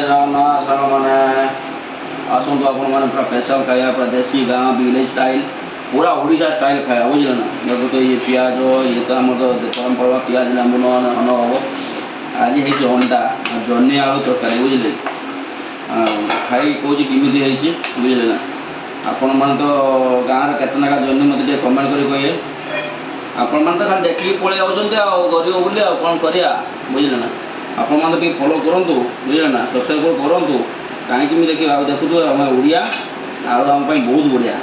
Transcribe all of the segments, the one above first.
जगन्नाथ सारा मैंने आसतु आपण मैंने पूरा स्पेशल खाया पूरा देसी गाँव विलेज स्टाइल पूरा ओडिशा स्टाइल खाया बुझे ना देखो तो ये प्याज ये तो आम तो परंपरा प्याज लेंबू अन हम आज है अंडा जन्नी आलू तरकारी बुझे खाई कौच केमी बुझे ना आपण मैंने तो गाँव केत नाका जन्नी मत कमेंट कर कहे आपण मैंने तो खाली देखिए पलि जाऊँच गरीब बोली कौन करा बुझे ना आपण मैंने फॉलो करूँ बुझे ना सब्सक्राइब करूँ कहीं देखिए देखु आम ओडिया आलू आम बहुत बढ़िया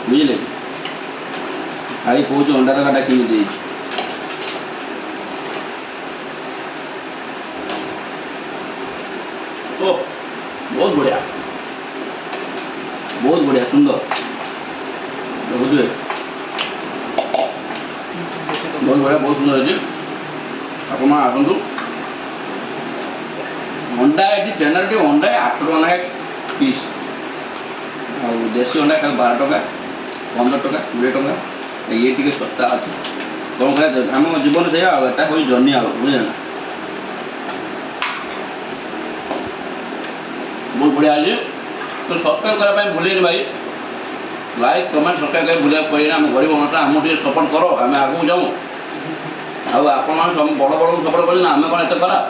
बुझे खाई कौच अंडा तरकाटा केमी तो बहुत बढ़िया सुंदर बुझे बहुत बढ़िया बहुत सुंदर अच्छे आप आसतु अंडा ये जेनरेट अंडा 8 टका ना पीस आ देशी अंडा खाली 12 टका 15 टका 20 टका ये टी सस्ता अच्छे कौन खाए आम जीवन से हूँ जर्नी आलू बुझे ना बहुत बढ़िया अच्छे तो सब्सक्राइब करने भूलें भाई लाइक कमेंट सब्सक्राइब कर भूल पड़े आम गरीब अनुष्ठान आम टे सपोर्ट करो आम आगे जाऊँ आपण बड़ बड़ सपोर्ट करें आम कौन एत खराब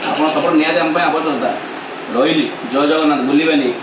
आप सपोर्ट निहत आम आवश्यकता रही जय जगन्नाथ भूलें।